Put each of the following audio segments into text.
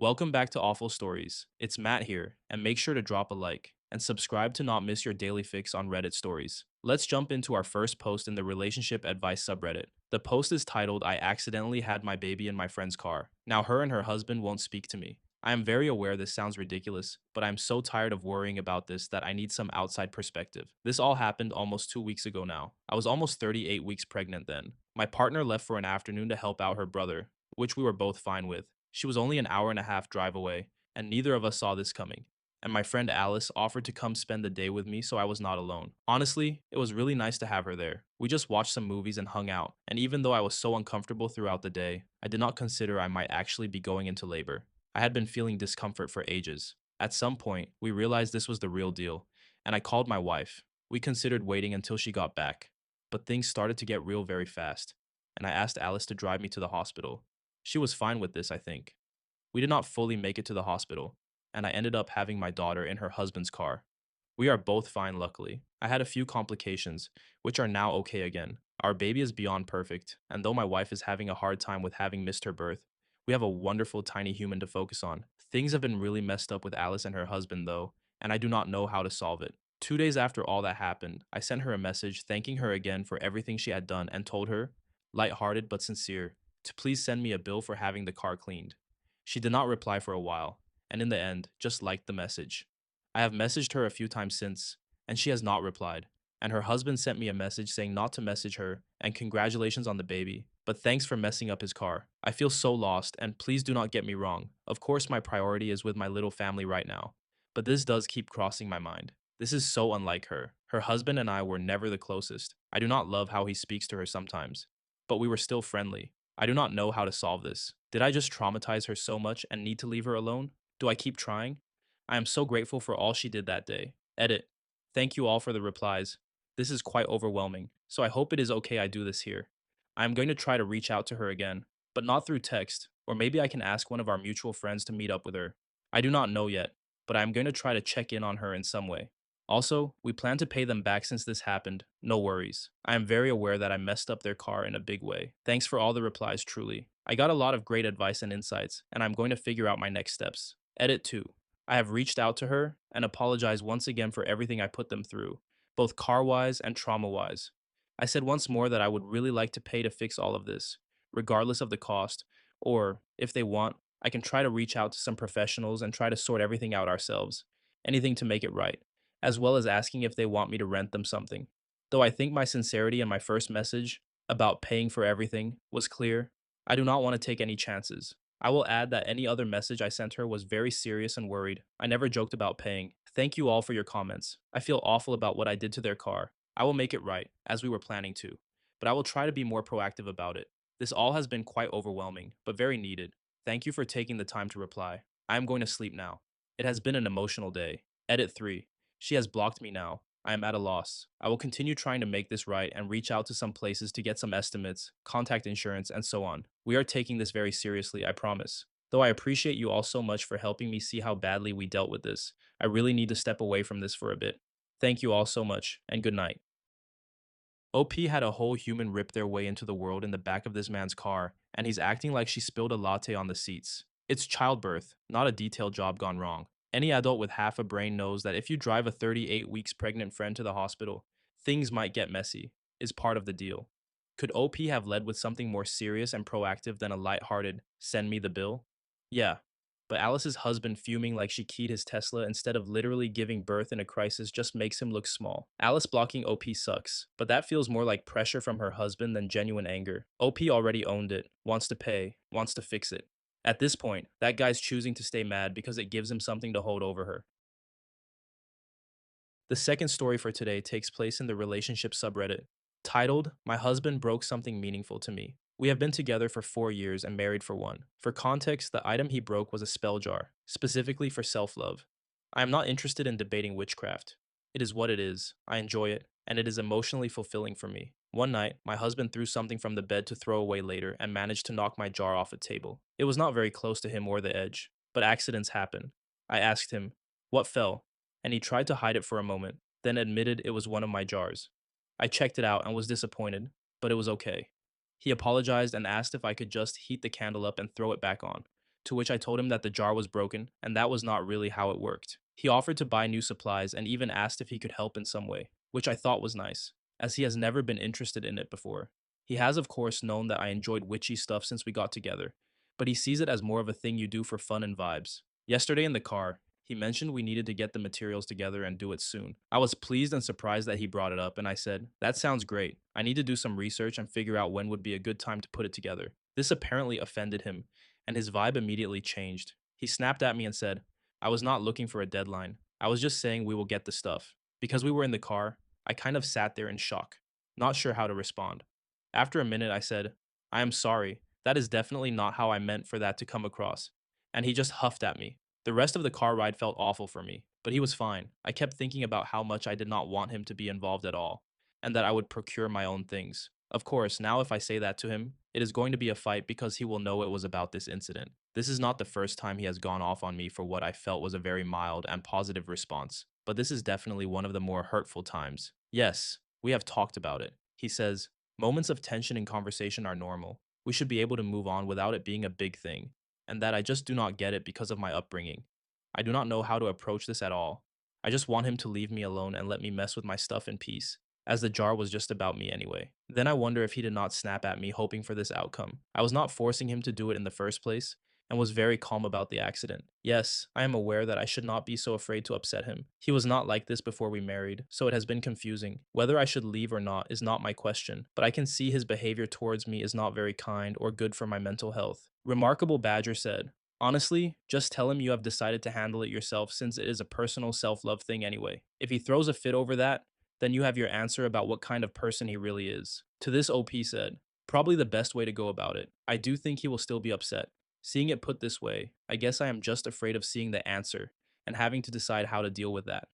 Welcome back to Awful Stories. It's Matt here, and make sure to drop a like and subscribe to not miss your daily fix on Reddit stories. Let's jump into our first post in the relationship advice subreddit. The post is titled, I accidentally had my baby in my friend's car. Now her and her husband won't speak to me. I am very aware this sounds ridiculous, but I'm so tired of worrying about this that I need some outside perspective. This all happened almost 2 weeks ago now. I was almost 38 weeks pregnant then. My partner left for an afternoon to help out her brother, which we were both fine with. She was only an hour and a half drive away, and neither of us saw this coming. And my friend Alice offered to come spend the day with me so I was not alone. Honestly, it was really nice to have her there. We just watched some movies and hung out, and even though I was so uncomfortable throughout the day, I did not consider I might actually be going into labor. I had been feeling discomfort for ages. At some point, we realized this was the real deal, and I called my wife. We considered waiting until she got back, but things started to get real very fast, and I asked Alice to drive me to the hospital. She was fine with this, I think. We did not fully make it to the hospital, and I ended up having my daughter in her husband's car. We are both fine, luckily. I had a few complications, which are now okay again. Our baby is beyond perfect, and though my wife is having a hard time with having missed her birth, we have a wonderful tiny human to focus on. Things have been really messed up with Alice and her husband, though, and I do not know how to solve it. 2 days after all that happened, I sent her a message thanking her again for everything she had done and told her, lighthearted but sincere, to please send me a bill for having the car cleaned. She did not reply for a while, and in the end, just liked the message. I have messaged her a few times since, and she has not replied. And her husband sent me a message saying not to message her and congratulations on the baby, but thanks for messing up his car. I feel so lost, and please do not get me wrong. Of course, my priority is with my little family right now, but this does keep crossing my mind. This is so unlike her. Her husband and I were never the closest. I do not love how he speaks to her sometimes, but we were still friendly. I do not know how to solve this. Did I just traumatize her so much and need to leave her alone? Do I keep trying? I am so grateful for all she did that day. Edit. Thank you all for the replies. This is quite overwhelming, so I hope it is okay I do this here. I am going to try to reach out to her again, but not through text, or maybe I can ask one of our mutual friends to meet up with her. I do not know yet, but I am going to try to check in on her in some way. Also, we plan to pay them back since this happened. No worries. I am very aware that I messed up their car in a big way. Thanks for all the replies, truly. I got a lot of great advice and insights, and I'm going to figure out my next steps. Edit 2. I have reached out to her and apologized once again for everything I put them through, both car wise and trauma wise. I said once more that I would really like to pay to fix all of this, regardless of the cost, or, if they want, I can try to reach out to some professionals and try to sort everything out ourselves. Anything to make it right, as well as asking if they want me to rent them something. Though I think my sincerity in my first message about paying for everything was clear, I do not want to take any chances. I will add that any other message I sent her was very serious and worried. I never joked about paying. Thank you all for your comments. I feel awful about what I did to their car. I will make it right, as we were planning to, but I will try to be more proactive about it. This all has been quite overwhelming, but very needed. Thank you for taking the time to reply. I am going to sleep now. It has been an emotional day. Edit 3. She has blocked me now. I am at a loss. I will continue trying to make this right and reach out to some places to get some estimates, contact insurance, and so on. We are taking this very seriously, I promise. Though I appreciate you all so much for helping me see how badly we dealt with this, I really need to step away from this for a bit. Thank you all so much, and good night. OP had a whole human rip their way into the world in the back of this man's car, and he's acting like she spilled a latte on the seats. It's childbirth, not a detail job gone wrong. Any adult with half a brain knows that if you drive a 38 weeks pregnant friend to the hospital, things might get messy, is part of the deal. Could OP have led with something more serious and proactive than a lighthearted, send me the bill? Yeah, but Alice's husband fuming like she keyed his Tesla instead of literally giving birth in a crisis just makes him look small. Alice blocking OP sucks, but that feels more like pressure from her husband than genuine anger. OP already owned it, wants to pay, wants to fix it. At this point, that guy's choosing to stay mad because it gives him something to hold over her. The second story for today takes place in the relationship subreddit, titled, My Husband Broke Something Meaningful to Me. We have been together for 4 years and married for one. For context, the item he broke was a spell jar, specifically for self love. I am not interested in debating witchcraft. It is what it is. I enjoy it, and it is emotionally fulfilling for me. One night, my husband threw something from the bed to throw away later and managed to knock my jar off a table. It was not very close to him or the edge, but accidents happen. I asked him, What fell? And he tried to hide it for a moment, then admitted it was one of my jars. I checked it out and was disappointed, but it was okay. He apologized and asked if I could just heat the candle up and throw it back on. to which I told him that the jar was broken and that was not really how it worked. He offered to buy new supplies and even asked if he could help in some way, which I thought was nice, as he has never been interested in it before. He has, of course, known that I enjoyed witchy stuff since we got together, but he sees it as more of a thing you do for fun and vibes. Yesterday in the car, he mentioned we needed to get the materials together and do it soon. I was pleased and surprised that he brought it up, and I said, "That sounds great. I need to do some research and figure out when would be a good time to put it together." This apparently offended him, and his vibe immediately changed. He snapped at me and said, "I was not looking for a deadline. I was just saying we will get the stuff." Because we were in the car, I kind of sat there in shock, not sure how to respond. After a minute, I said, "I am sorry. That is definitely not how I meant for that to come across." And he just huffed at me. The rest of the car ride felt awful for me, but he was fine. I kept thinking about how much I did not want him to be involved at all, and that I would procure my own things. Of course, now if I say that to him, it is going to be a fight because he will know it was about this incident. This is not the first time he has gone off on me for what I felt was a very mild and positive response, but this is definitely one of the more hurtful times. Yes, we have talked about it. He says, "Moments of tension in conversation are normal. We should be able to move on without it being a big thing, and that I just do not get it because of my upbringing. I do not know how to approach this at all. I just want him to leave me alone and let me mess with my stuff in peace, as the jar was just about me anyway." Then I wonder if he did not snap at me hoping for this outcome. I was not forcing him to do it in the first place, and was very calm about the accident. Yes, I am aware that I should not be so afraid to upset him. He was not like this before we married, so it has been confusing. Whether I should leave or not is not my question, but I can see his behavior towards me is not very kind or good for my mental health. Remarkable Badger said, "Honestly, just tell him you have decided to handle it yourself since it is a personal self-love thing anyway. If he throws a fit over that, then you have your answer about what kind of person he really is." To this, OP said, "Probably the best way to go about it. I do think he will still be upset. Seeing it put this way, I guess I am just afraid of seeing the answer and having to decide how to deal with that."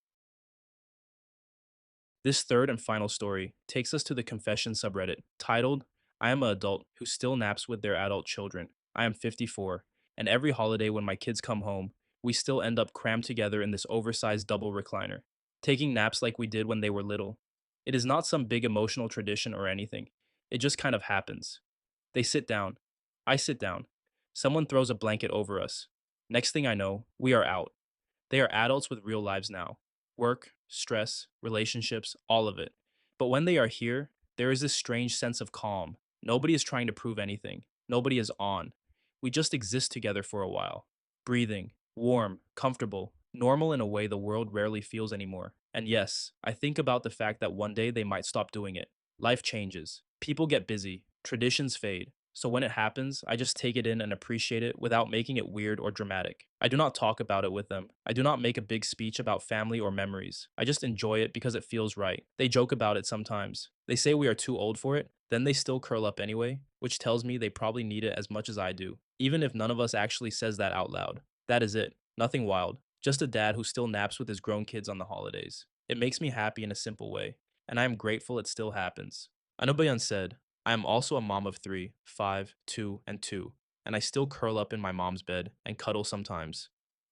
This third and final story takes us to the confession subreddit, titled, "I am an adult who still naps with their adult children. I am 54, and every holiday when my kids come home, we still end up crammed together in this oversized double recliner, taking naps like we did when they were little. It is not some big emotional tradition or anything. It just kind of happens. They sit down. I sit down. Someone throws a blanket over us. Next thing I know, we are out. They are adults with real lives now: work, stress, relationships, all of it. But when they are here, there is this strange sense of calm. Nobody is trying to prove anything. Nobody is on. We just exist together for a while. Breathing, warm, comfortable, normal in a way the world rarely feels anymore. And yes, I think about the fact that one day they might stop doing it. Life changes. People get busy. Traditions fade. So when it happens, I just take it in and appreciate it without making it weird or dramatic. I do not talk about it with them. I do not make a big speech about family or memories. I just enjoy it because it feels right. They joke about it sometimes. They say we are too old for it, then they still curl up anyway, which tells me they probably need it as much as I do, even if none of us actually says that out loud. That is it. Nothing wild. Just a dad who still naps with his grown kids on the holidays. It makes me happy in a simple way, and I am grateful it still happens." Anubayan said, "I am also a mom of three, 5, 2, and 2, and I still curl up in my mom's bed and cuddle sometimes.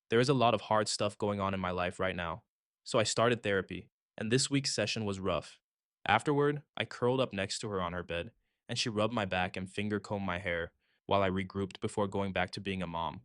There is a lot of hard stuff going on in my life right now, so I started therapy, and this week's session was rough. Afterward, I curled up next to her on her bed, and she rubbed my back and finger combed my hair while I regrouped before going back to being a mom.